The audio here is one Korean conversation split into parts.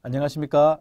안녕하십니까.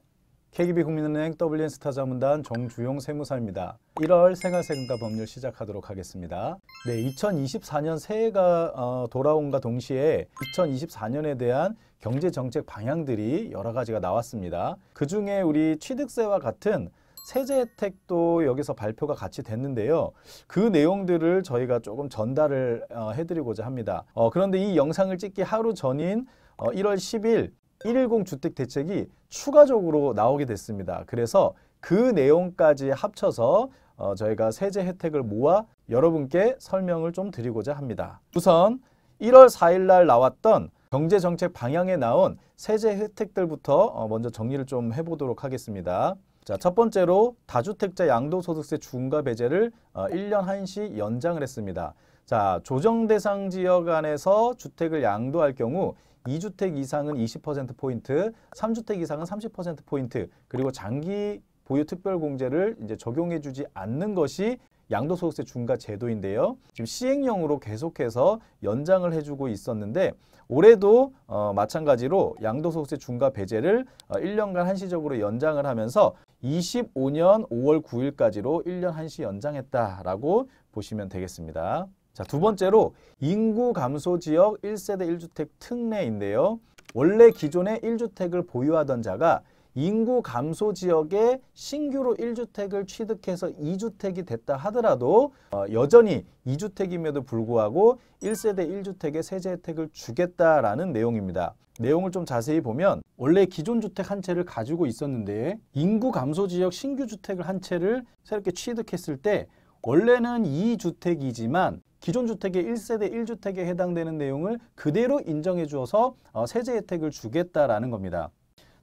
KGB 국민은행 WN스타자문단 정주용 세무사입니다. 1월 생활세금과 법률 시작하도록 하겠습니다. 네, 2024년 새해가 돌아온과 동시에 2024년에 대한 경제정책 방향들이 여러 가지가 나왔습니다. 그중에 우리 취득세와 같은 세제 혜택도 여기서 발표가 같이 됐는데요. 그 내용들을 저희가 조금 전달을 해드리고자 합니다. 그런데 이 영상을 찍기 하루 전인 1월 10일 110 주택대책이 추가적으로 나오게 됐습니다. 그래서 그 내용까지 합쳐서 저희가 세제 혜택을 모아 여러분께 설명을 좀 드리고자 합니다. 우선 1월 4일 날 나왔던 경제정책 방향에 나온 세제 혜택들부터 먼저 정리를 좀 해보도록 하겠습니다. 자, 첫 번째로 다주택자 양도소득세 중과 배제를 1년 한시 연장을 했습니다. 자, 조정 대상 지역 안에서 주택을 양도할 경우 2주택 이상은 20%포인트, 3주택 이상은 30%포인트, 그리고 장기 보유 특별공제를 이제 적용해주지 않는 것이 양도소득세 중과 제도인데요. 지금 시행령으로 계속해서 연장을 해주고 있었는데 올해도 마찬가지로 양도소득세 중과 배제를 1년간 한시적으로 연장을 하면서 25년 5월 9일까지로 1년 한시 연장했다라고 보시면 되겠습니다. 자, 두 번째로 인구 감소 지역 1세대 1주택 특례인데요. 원래 기존에 1주택을 보유하던 자가 인구 감소 지역에 신규로 1주택을 취득해서 2주택이 됐다 하더라도 여전히 2주택임에도 불구하고 1세대 1주택의 세제 혜택을 주겠다라는 내용입니다. 내용을 좀 자세히 보면 원래 기존 주택 한 채를 가지고 있었는데 인구 감소 지역 신규 주택을 한 채를 새롭게 취득했을 때 원래는 2주택이지만 기존 주택의 1세대 1주택에 해당되는 내용을 그대로 인정해 주어서 세제 혜택을 주겠다라는 겁니다.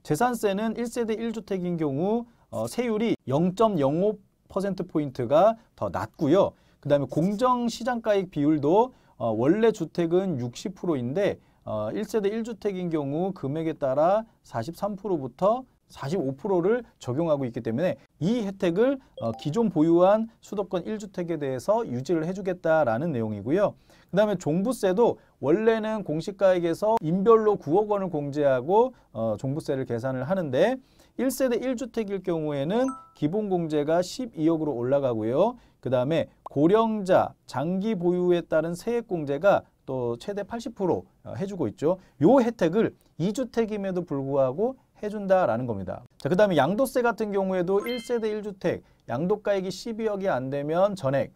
재산세는 1세대 1주택인 경우 세율이 0.05%포인트가 더 낮고요. 그 다음에 공정시장가액 비율도 원래 주택은 60%인데 1세대 1주택인 경우 금액에 따라 43%부터 45%를 적용하고 있기 때문에 이 혜택을 기존 보유한 수도권 1주택에 대해서 유지를 해주겠다라는 내용이고요. 그 다음에 종부세도 원래는 공시가액에서 인별로 9억 원을 공제하고 종부세를 계산을 하는데 1세대 1주택일 경우에는 기본공제가 12억으로 올라가고요. 그 다음에 고령자, 장기 보유에 따른 세액공제가 또 최대 80% 해주고 있죠. 이 혜택을 2주택임에도 불구하고 해준다라는 겁니다. 자, 그 다음에 양도세 같은 경우에도 1세대 1주택 양도가액이 12억이 안 되면 전액,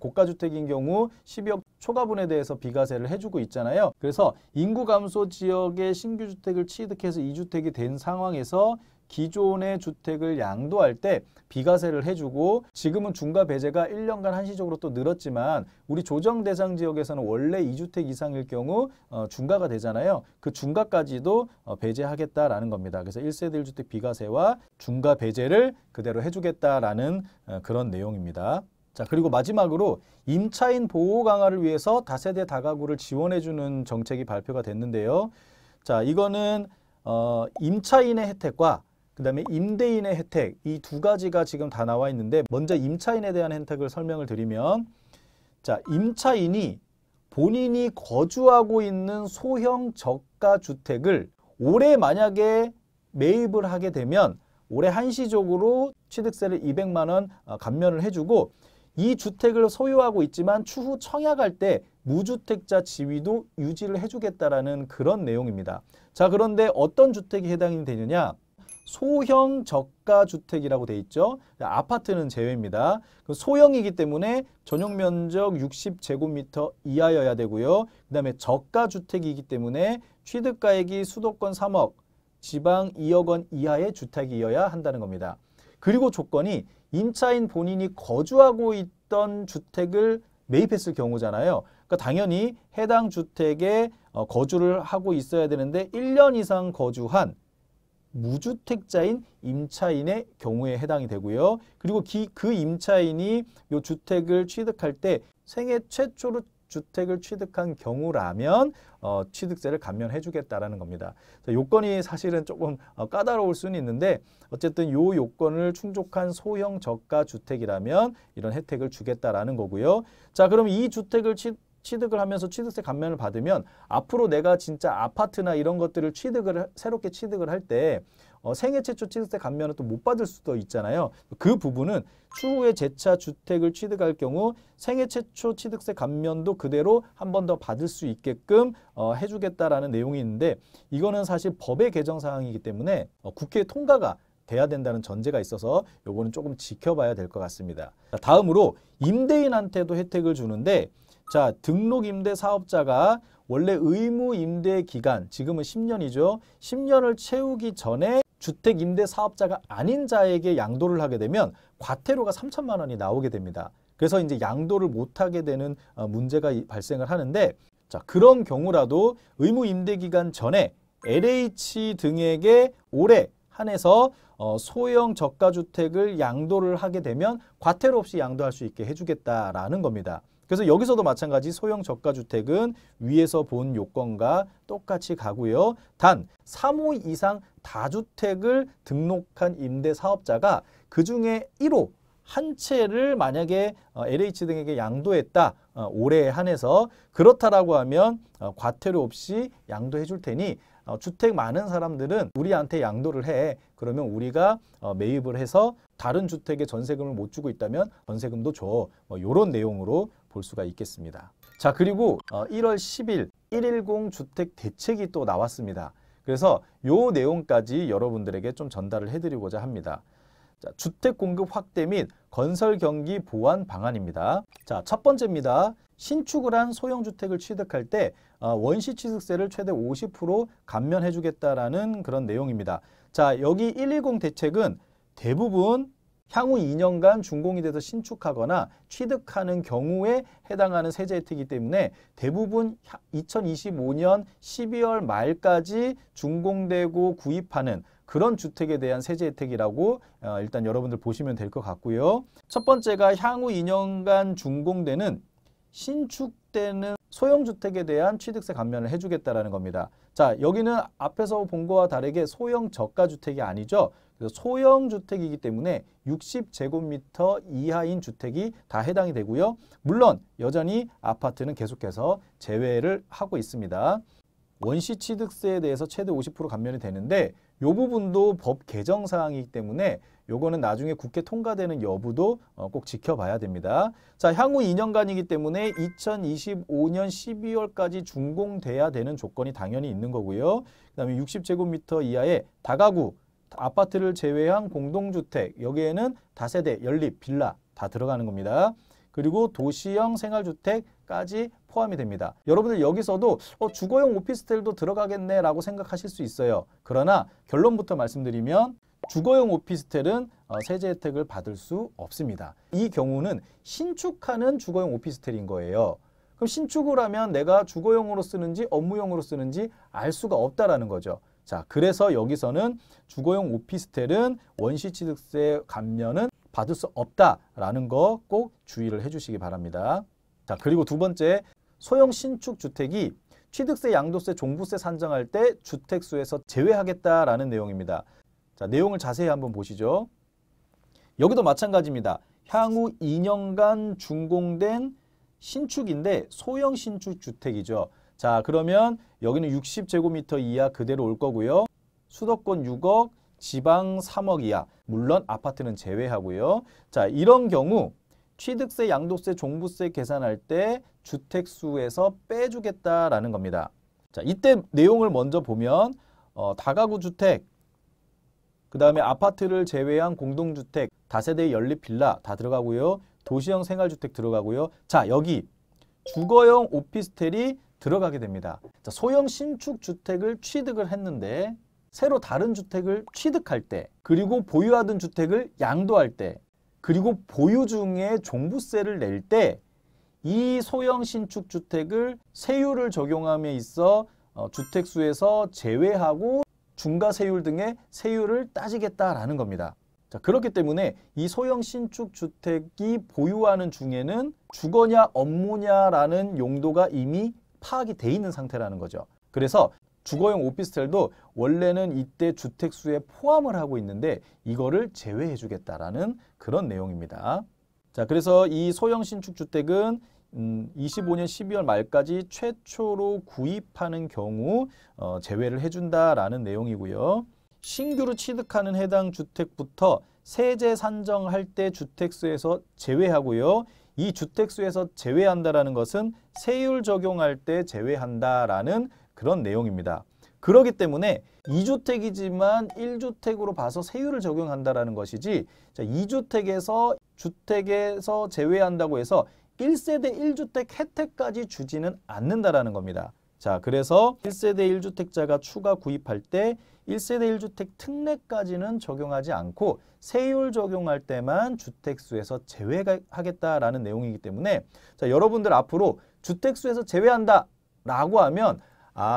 고가주택인 경우 12억 초과분에 대해서 비과세를 해주고 있잖아요. 그래서 인구 감소 지역의 신규 주택을 취득해서 2주택이 된 상황에서 기존의 주택을 양도할 때 비과세를 해주고 지금은 중과 배제가 1년간 한시적으로 또 늘었지만 우리 조정 대상 지역에서는 원래 2주택 이상일 경우 중과가 되잖아요. 그 중과까지도 배제하겠다라는 겁니다. 그래서 1세대 1주택 비과세와 중과 배제를 그대로 해주겠다라는 그런 내용입니다. 자, 그리고 마지막으로 임차인 보호 강화를 위해서 다세대 다가구를 지원해주는 정책이 발표가 됐는데요. 자, 이거는 임차인의 혜택과 그 다음에 임대인의 혜택, 이 두 가지가 지금 다 나와 있는데 먼저 임차인에 대한 혜택을 설명을 드리면, 자, 임차인이 본인이 거주하고 있는 소형 저가 주택을 올해 만약에 매입을 하게 되면 올해 한시적으로 취득세를 200만 원 감면을 해주고 이 주택을 소유하고 있지만 추후 청약할 때 무주택자 지위도 유지를 해주겠다라는 그런 내용입니다. 자, 그런데 어떤 주택이 해당이 되느냐? 소형 저가 주택이라고 돼 있죠. 아파트는 제외입니다. 소형이기 때문에 전용 면적 60제곱미터 이하여야 되고요. 그 다음에 저가 주택이기 때문에 취득가액이 수도권 3억, 지방 2억 원 이하의 주택이어야 한다는 겁니다. 그리고 조건이 임차인 본인이 거주하고 있던 주택을 매입했을 경우잖아요. 그러니까 당연히 해당 주택에 거주를 하고 있어야 되는데 1년 이상 거주한 무주택자인 임차인의 경우에 해당이 되고요. 그리고 그 임차인이 이 주택을 취득할 때 생애 최초로 주택을 취득한 경우라면 취득세를 감면해 주겠다라는 겁니다. 요건이 사실은 조금 까다로울 수는 있는데 어쨌든 요 요건을 충족한 소형 저가 주택이라면 이런 혜택을 주겠다라는 거고요. 자, 그럼 이 주택을 취득을 하면서 취득세 감면을 받으면 앞으로 내가 진짜 아파트나 이런 것들을 새롭게 취득을 할 때 생애 최초 취득세 감면을 또 못 받을 수도 있잖아요. 그 부분은 추후에 재차 주택을 취득할 경우 생애 최초 취득세 감면도 그대로 한 번 더 받을 수 있게끔 해주겠다라는 내용이 있는데, 이거는 사실 법의 개정 사항이기 때문에 국회 통과가 돼야 된다는 전제가 있어서 요거는 조금 지켜봐야 될 것 같습니다. 자, 다음으로 임대인한테도 혜택을 주는데, 자, 등록 임대 사업자가 원래 의무 임대 기간, 지금은 10년이죠. 10년을 채우기 전에 주택 임대 사업자가 아닌 자에게 양도를 하게 되면 과태료가 3천만 원이 나오게 됩니다. 그래서 이제 양도를 못 하게 되는 문제가 발생을 하는데, 자, 그런 경우라도 의무 임대 기간 전에 LH 등에게 올해 한해서 소형 저가주택을 양도를 하게 되면 과태료 없이 양도할 수 있게 해주겠다라는 겁니다. 그래서 여기서도 마찬가지 소형 저가주택은 위에서 본 요건과 똑같이 가고요. 단 3호 이상 다주택을 등록한 임대사업자가 그중에 1호 한 채를 만약에 LH 등에게 양도했다. 올해에 한해서 그렇다라고 하면 과태료 없이 양도해 줄 테니 주택 많은 사람들은 우리한테 양도를 해. 그러면 우리가 매입을 해서 다른 주택에 전세금을 못 주고 있다면 전세금도 줘. 이런 내용으로 볼 수가 있겠습니다. 자, 그리고 1월 10일 110 주택 대책이 또 나왔습니다. 그래서 요 내용까지 여러분들에게 좀 전달을 해드리고자 합니다. 자, 주택 공급 확대 및 건설 경기 보완 방안입니다. 자, 첫 번째입니다. 신축을 한 소형주택을 취득할 때 원시 취득세를 최대 50% 감면해 주겠다라는 그런 내용입니다. 자, 여기 110 대책은 대부분 향후 2년간 준공이 돼서 신축하거나 취득하는 경우에 해당하는 세제 혜택이기 때문에 대부분 2025년 12월 말까지 준공되고 구입하는 그런 주택에 대한 세제 혜택이라고 일단 여러분들 보시면 될 것 같고요. 첫 번째가 향후 2년간 준공되는 신축되는 소형주택에 대한 취득세 감면을 해주겠다라는 겁니다. 자, 여기는 앞에서 본 거와 다르게 소형 저가주택이 아니죠. 그래서 소형주택이기 때문에 60제곱미터 이하인 주택이 다 해당이 되고요. 물론 여전히 아파트는 계속해서 제외를 하고 있습니다. 원시 취득세에 대해서 최대 50% 감면이 되는데 이 부분도 법 개정 사항이기 때문에 요거는 나중에 국회 통과되는 여부도 꼭 지켜봐야 됩니다. 자, 향후 2년간이기 때문에 2025년 12월까지 준공돼야 되는 조건이 당연히 있는 거고요. 그 다음에 60제곱미터 이하의 다가구, 아파트를 제외한 공동주택, 여기에는 다세대, 연립, 빌라 다 들어가는 겁니다. 그리고 도시형 생활주택까지 포함이 됩니다. 여러분들 여기서도 주거용 오피스텔도 들어가겠네 라고 생각하실 수 있어요. 그러나 결론부터 말씀드리면 주거용 오피스텔은 세제 혜택을 받을 수 없습니다. 이 경우는 신축하는 주거용 오피스텔인 거예요. 그럼 신축을 하면 내가 주거용으로 쓰는지 업무용으로 쓰는지 알 수가 없다라는 거죠. 자, 그래서 여기서는 주거용 오피스텔은 원시취득세 감면은 받을 수 없다라는 거 꼭 주의를 해주시기 바랍니다. 자, 그리고 두 번째, 소형 신축 주택이 취득세, 양도세, 종부세 산정할 때 주택수에서 제외하겠다라는 내용입니다. 자, 내용을 자세히 한번 보시죠. 여기도 마찬가지입니다. 향후 2년간 준공된 신축인데 소형 신축 주택이죠. 자, 그러면 여기는 60제곱미터 이하 그대로 올 거고요. 수도권 6억, 지방 3억 이하, 물론 아파트는 제외하고요. 자, 이런 경우 취득세, 양도세, 종부세 계산할 때 주택수에서 빼주겠다라는 겁니다. 자, 이때 내용을 먼저 보면 다가구 주택, 그 다음에 아파트를 제외한 공동주택, 다세대 연립 빌라 다 들어가고요. 도시형 생활주택 들어가고요. 자, 여기 주거용 오피스텔이 들어가게 됩니다. 자, 소형 신축 주택을 취득을 했는데 새로 다른 주택을 취득할 때, 그리고 보유하던 주택을 양도할 때, 그리고 보유 중에 종부세를 낼 때 이 소형 신축 주택을 세율을 적용함에 있어 주택수에서 제외하고 중과세율 등의 세율을 따지겠다라는 겁니다. 자, 그렇기 때문에 이 소형 신축 주택이 보유하는 중에는 주거냐 업무냐라는 용도가 이미 파악이 돼 있는 상태라는 거죠. 그래서 주거용 오피스텔도 원래는 이때 주택수에 포함을 하고 있는데 이거를 제외해 주겠다라는 그런 내용입니다. 자, 그래서 이 소형 신축 주택은 25년 12월 말까지 최초로 구입하는 경우 제외를 해준다라는 내용이고요. 신규로 취득하는 해당 주택부터 세제 산정할 때 주택수에서 제외하고요. 이 주택수에서 제외한다라는 것은 세율 적용할 때 제외한다라는 그런 내용입니다. 그렇기 때문에 2주택이지만 1주택으로 봐서 세율을 적용한다라는 것이지, 자, 2주택에서 주택에서 제외한다고 해서 1세대 1주택 혜택까지 주지는 않는다라는 겁니다. 자, 그래서 1세대 1주택자가 추가 구입할 때 1세대 1주택 특례까지는 적용하지 않고 세율 적용할 때만 주택수에서 제외하겠다라는 내용이기 때문에, 자, 여러분들 앞으로 주택수에서 제외한다 라고 하면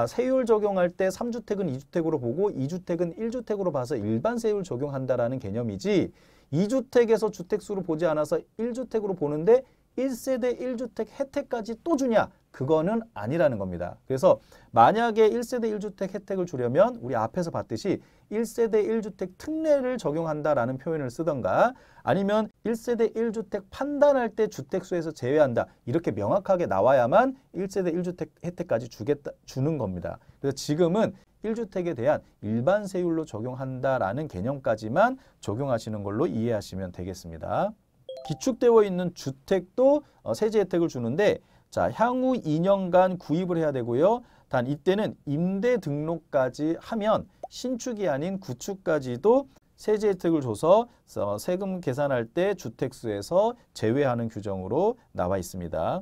세율 적용할 때 3주택은 2주택으로 보고 2주택은 1주택으로 봐서 일반 세율 적용한다라는 개념이지, 2주택에서 주택수로 보지 않아서 1주택으로 보는데 1세대 1주택 혜택까지 또 주냐? 그거는 아니라는 겁니다. 그래서 만약에 1세대 1주택 혜택을 주려면 우리 앞에서 봤듯이 1세대 1주택 특례를 적용한다라는 표현을 쓰던가, 아니면 1세대 1주택 판단할 때 주택수에서 제외한다, 이렇게 명확하게 나와야만 1세대 1주택 혜택까지 주는 겁니다. 그래서 지금은 1주택에 대한 일반 세율로 적용한다라는 개념까지만 적용하시는 걸로 이해하시면 되겠습니다. 기축되어 있는 주택도 세제 혜택을 주는데, 자, 향후 2년간 구입을 해야 되고요. 단 이때는 임대 등록까지 하면 신축이 아닌 구축까지도 세제 혜택을 줘서 세금 계산할 때 주택수에서 제외하는 규정으로 나와 있습니다.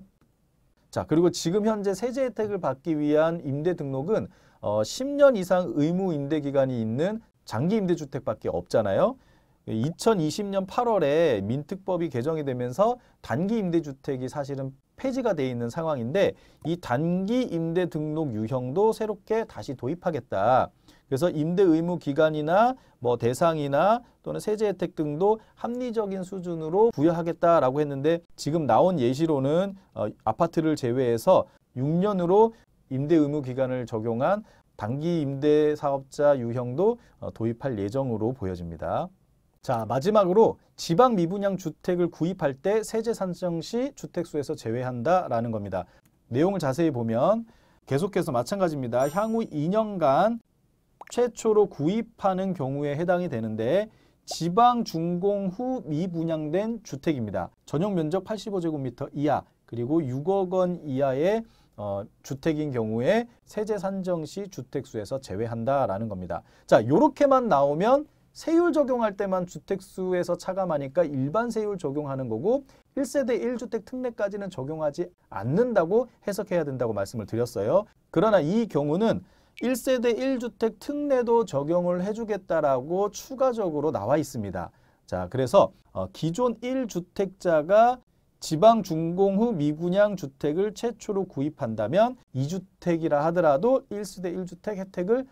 자, 그리고 지금 현재 세제 혜택을 받기 위한 임대 등록은 10년 이상 의무 임대 기간이 있는 장기 임대주택밖에 없잖아요. 2020년 8월에 민특법이 개정이 되면서 단기 임대주택이 사실은 폐지가 돼 있는 상황인데, 이 단기 임대 등록 유형도 새롭게 다시 도입하겠다. 그래서 임대 의무 기간이나 뭐 대상이나 또는 세제 혜택 등도 합리적인 수준으로 부여하겠다라고 했는데, 지금 나온 예시로는 아파트를 제외해서 6년으로 임대 의무 기간을 적용한 단기 임대 사업자 유형도 도입할 예정으로 보여집니다. 자, 마지막으로 지방 미분양 주택을 구입할 때 세제 산정 시 주택수에서 제외한다라는 겁니다. 내용을 자세히 보면 계속해서 마찬가지입니다. 향후 2년간 최초로 구입하는 경우에 해당이 되는데, 지방 준공 후 미분양된 주택입니다. 전용 면적 85제곱미터 이하 그리고 6억 원 이하의 주택인 경우에 세제 산정 시 주택수에서 제외한다라는 겁니다. 자, 요렇게만 나오면 세율 적용할 때만 주택수에서 차감하니까 일반 세율 적용하는 거고, 1세대 1주택 특례까지는 적용하지 않는다고 해석해야 된다고 말씀을 드렸어요. 그러나 이 경우는 1세대 1주택 특례도 적용을 해주겠다라고 추가적으로 나와 있습니다. 자, 그래서 기존 1주택자가 지방 준공 후 미분양 주택을 최초로 구입한다면 2주택이라 하더라도 1세대 1주택 혜택을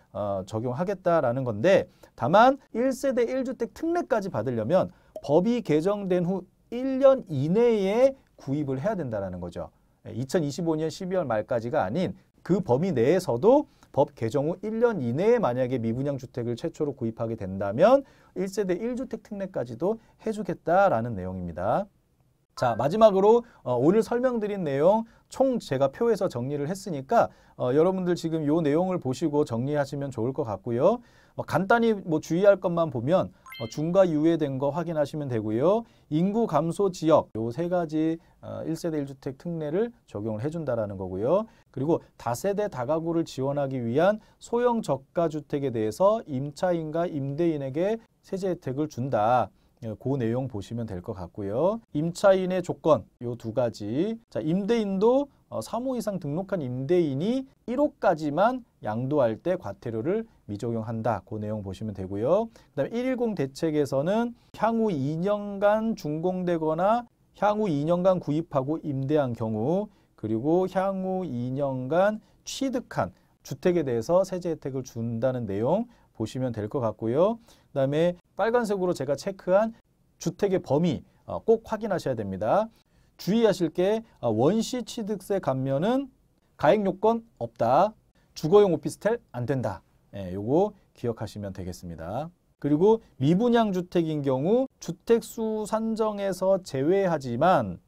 적용하겠다라는 건데, 다만 1세대 1주택 특례까지 받으려면 법이 개정된 후 1년 이내에 구입을 해야 된다는 거죠. 2025년 12월 말까지가 아닌 그 범위 내에서도 법 개정 후 1년 이내에 만약에 미분양 주택을 최초로 구입하게 된다면 1세대 1주택 특례까지도 해주겠다라는 내용입니다. 자, 마지막으로 오늘 설명드린 내용 총 제가 표에서 정리를 했으니까 여러분들 지금 이 내용을 보시고 정리하시면 좋을 것 같고요. 간단히 주의할 것만 보면 중과 유예된 거 확인하시면 되고요. 인구 감소 지역 요 세 가지 1세대 1주택 특례를 적용을 해준다라는 거고요. 그리고 다세대 다가구를 지원하기 위한 소형 저가주택에 대해서 임차인과 임대인에게 세제 혜택을 준다. 그 내용 보시면 될 것 같고요. 임차인의 조건 요 두 가지. 자, 임대인도 3호 이상 등록한 임대인이 1호까지만 양도할 때 과태료를 미적용한다. 그 내용 보시면 되고요. 그다음에 110 대책에서는 향후 2년간 준공되거나 향후 2년간 구입하고 임대한 경우, 그리고 향후 2년간 취득한 주택에 대해서 세제 혜택을 준다는 내용 보시면 될 것 같고요. 그다음에 빨간색으로 제가 체크한 주택의 범위 꼭 확인하셔야 됩니다. 주의하실 게 원시 취득세 감면은 가액 요건 없다. 주거용 오피스텔 안 된다. 요거 기억하시면 되겠습니다. 그리고 미분양 주택인 경우 주택수 산정에서 제외하지만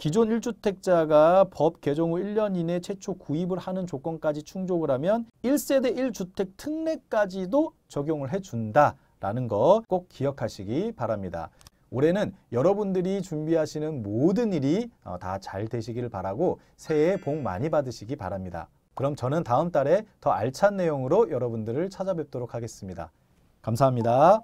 기존 1주택자가 법 개정 후 1년 이내 최초 구입을 하는 조건까지 충족을 하면 1세대 1주택 특례까지도 적용을 해준다라는 거 꼭 기억하시기 바랍니다. 올해는 여러분들이 준비하시는 모든 일이 다 잘 되시길 바라고 새해 복 많이 받으시기 바랍니다. 그럼 저는 다음 달에 더 알찬 내용으로 여러분들을 찾아뵙도록 하겠습니다. 감사합니다.